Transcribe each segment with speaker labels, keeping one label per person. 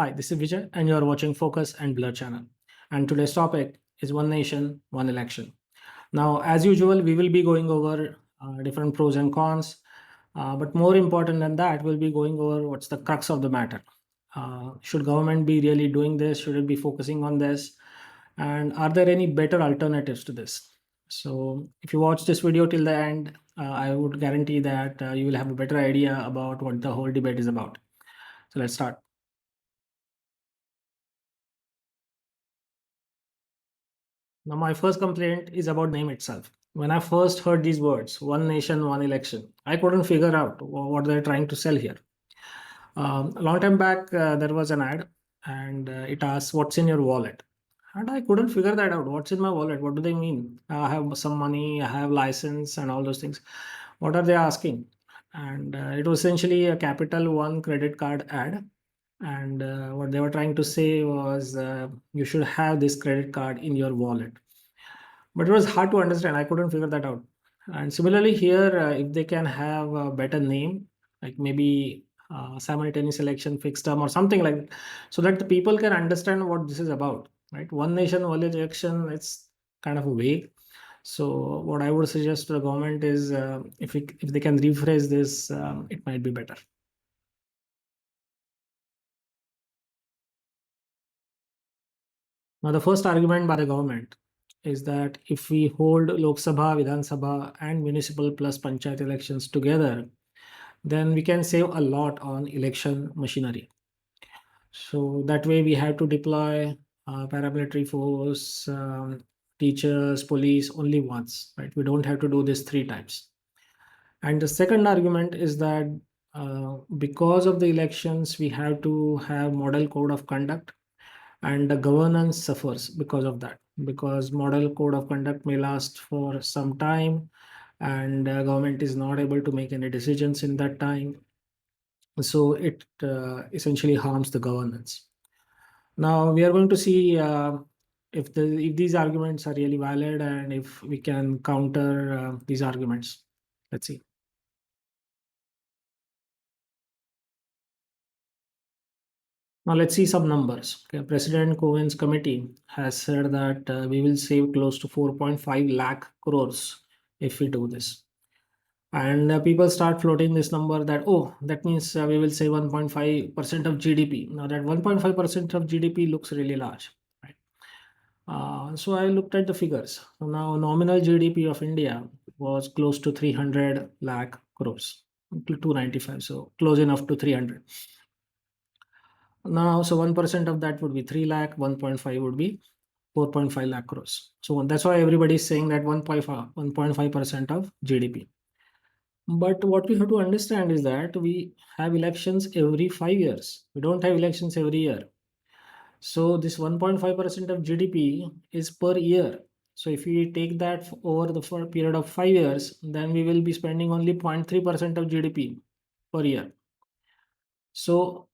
Speaker 1: Hi, this is Vijay, and you are watching Focus and Blur channel. And today's topic is One Nation, One Election. Now, as usual, we will be going over different pros and cons, but more important than that, we'll be going over what's the crux of the matter. Should government be really doing this? Should it be focusing on this? And are there any better alternatives to this? So, if you watch this video till the end, I would guarantee that you will have a better idea about what the whole debate is about. So, let's start. Now, my first complaint is about name itself. When I first heard these words, one nation, one election, I couldn't figure out what they're trying to sell here. A long time back, there was an ad and it asks, "What's in your wallet?" And I couldn't figure that out. What's in my wallet? What do they mean? I have some money, I have license, and all those things. What are they asking? And it was essentially a Capital One credit card ad. And what they were trying to say was you should have this credit card in your wallet, but it was hard to understand. I couldn't figure that out. And similarly here, if they can have a better name, like maybe simultaneous election, fixed term, or something like that, so that the people can understand what this is about, right? One nation, one election, it's kind of vague. So what I would suggest to the government is if they can rephrase this, it might be better. Now, the first argument by the government is that if we hold Lok Sabha, Vidhan Sabha, and municipal plus panchayat elections together, then we can save a lot on election machinery. So that way, we have to deploy paramilitary force, teachers, police only once, right? We don't have to do this three times. And the second argument is that because of the elections, we have to have model code of conduct, and the governance suffers because of that, because model code of conduct may last for some time and government is not able to make any decisions in that time, so it essentially harms the governance. Now we are going to see if these arguments are really valid and if we can counter these arguments. Let's see. Now let's see some numbers. Okay, President Cohen's committee has said that we will save close to 4.5 lakh crores if we do this. And people start floating this number that, oh, that means we will save 1.5% of GDP. Now that 1.5% of GDP looks really large, right? So I looked at the figures. So now nominal GDP of India was close to 300 lakh crores, to 295, so close enough to 300. Now, so 1% of that would be 3 lakh, 1.5 would be 4.5 lakh crores. So that's why everybody is saying that 1.5% of GDP. But what we have to understand is that we have elections every 5 years. We don't have elections every year. So this 1.5% of GDP is per year. So if we take that over the for period of 5 years, then we will be spending only 0.3% of GDP per year. So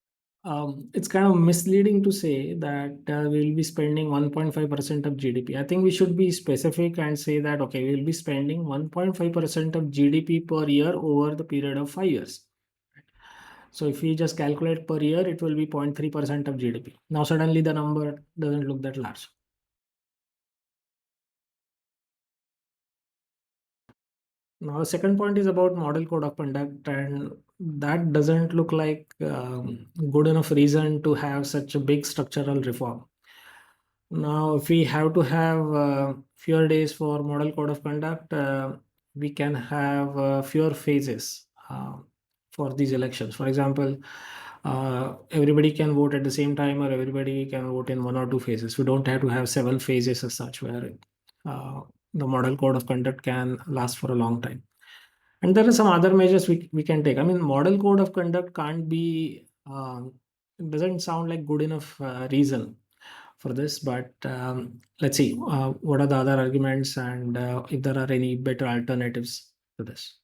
Speaker 1: it's kind of misleading to say that we'll be spending 1.5% of GDP. I think we should be specific and say that, okay, we'll be spending 1.5% of GDP per year over the period of 5 years. So if we just calculate per year, it will be 0.3% of GDP. Now, suddenly the number doesn't look that large. Now, the second point is about model code of conduct, and that doesn't look like good enough reason to have such a big structural reform. Now, if we have to have fewer days for model code of conduct, we can have fewer phases for these elections. For example, everybody can vote at the same time, or everybody can vote in one or two phases. We don't have to have 7 phases as such, where uh, the model code of conduct can last for a long time. And there are some other measures we can take. I mean, model code of conduct can't be, it doesn't sound like good enough reason for this, but let's see what are the other arguments and if there are any better alternatives to this.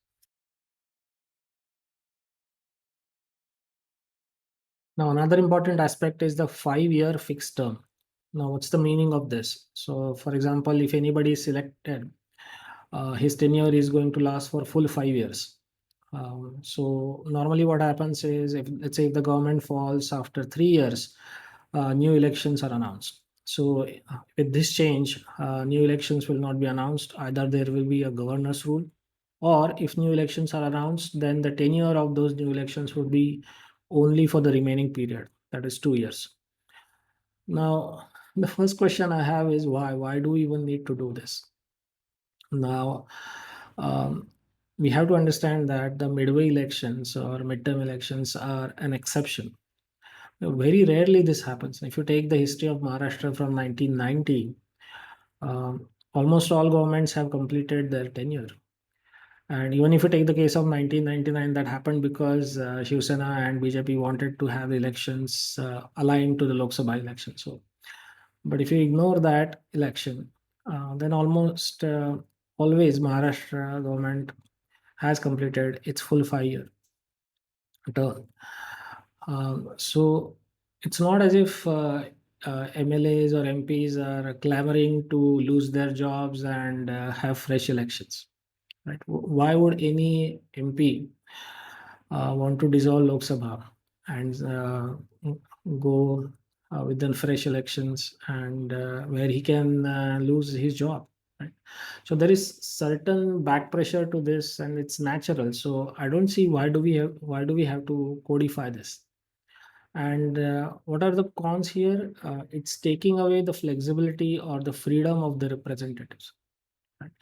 Speaker 1: Now, another important aspect is the 5 year fixed term. Now, what's the meaning of this? So, for example, if anybody is selected, his tenure is going to last for full 5 years. So normally what happens is, if let's say if the government falls after 3 years, new elections are announced. So with this change, new elections will not be announced. Either there will be a governor's rule, or if new elections are announced, then the tenure of those new elections would be only for the remaining period, that is 2 years. Now, the first question I have is why? Why do we even need to do this? Now, um, we have to understand that the midway elections or midterm elections are an exception. Very rarely this happens. If you take the history of Maharashtra from 1990, almost all governments have completed their tenure. And even if you take the case of 1999, that happened because Shiv Sena and BJP wanted to have elections aligned to the Lok Sabha election. So, but if you ignore that election, then almost always Maharashtra government has completed its full 5 year term. So it's not as if MLAs or MPs are clamoring to lose their jobs and have fresh elections. Right? Why would any MP want to dissolve Lok Sabha and go within fresh elections and where he can lose his job? Right? So there is certain back pressure to this, and it's natural. So I don't see why do we have to codify this. And what are the cons here? It's taking away the flexibility or the freedom of the representatives. Right?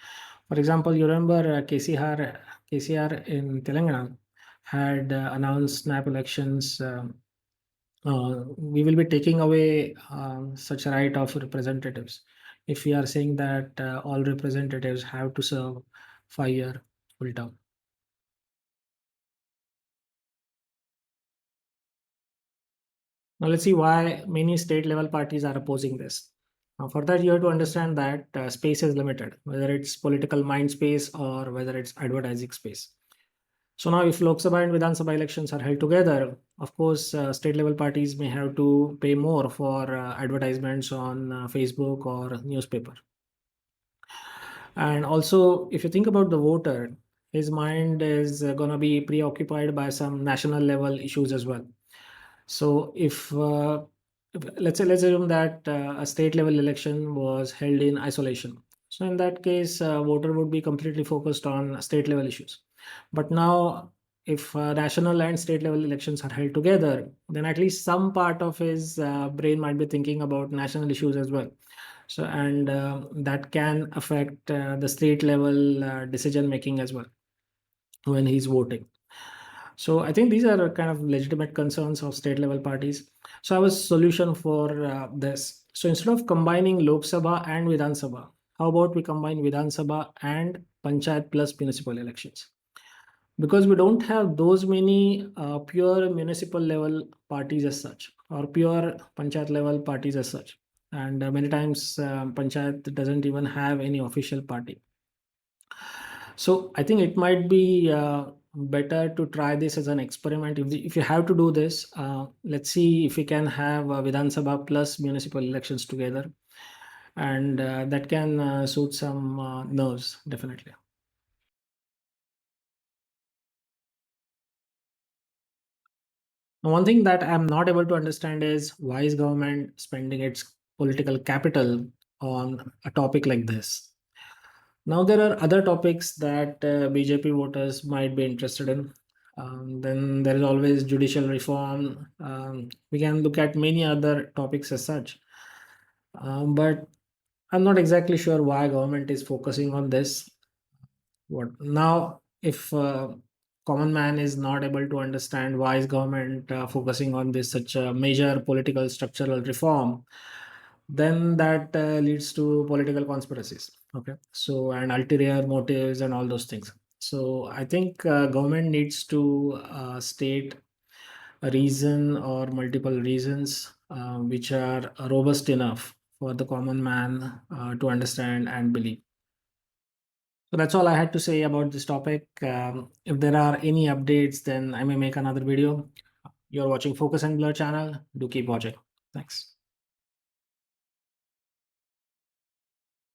Speaker 1: For example, you remember KCR in Telangana had announced snap elections. We will be taking away such a right of representatives if we are saying that all representatives have to serve 5 year full term. Now let's see why many state level parties are opposing this. For that, you have to understand that space is limited, whether it's political mind space or whether it's advertising space. So now, if Lok Sabha and Vidhan Sabha elections are held together, of course, state level parties may have to pay more for advertisements on Facebook or newspaper. And also, if you think about the voter, his mind is going to be preoccupied by some national level issues as well. So let's assume that a state level election was held in isolation. So in that case, voter would be completely focused on state level issues. But now, if national and state level elections are held together, then at least some part of his brain might be thinking about national issues as well. So and that can affect the state level decision making as well when he's voting. So I think these are kind of legitimate concerns of state level parties. So I have a solution for this. So instead of combining Lok Sabha and Vidhan Sabha, how about we combine Vidhan Sabha and Panchayat plus municipal elections? Because we don't have those many pure municipal level parties as such, or pure Panchayat level parties as such. And many times Panchayat doesn't even have any official party. So I think it might be better to try this as an experiment. If you have to do this, let's see if we can have Vidhan Sabha plus municipal elections together, and that can suit some nerves definitely. Now, one thing that I'm not able to understand is why is government spending its political capital on a topic like this? Now, there are other topics that BJP voters might be interested in. Then there is always judicial reform. We can look at many other topics as such. But I'm not exactly sure why government is focusing on this. What now? If common man is not able to understand why is government focusing on this such a major political structural reform, then that leads to political conspiracies. Okay, so and ulterior motives and all those things. So I think government needs to state a reason or multiple reasons which are robust enough for the common man to understand and believe. So that's all I had to say about this topic. If there are any updates, then I may make another video. You're watching Focus and Blur channel. Do keep watching. Thanks.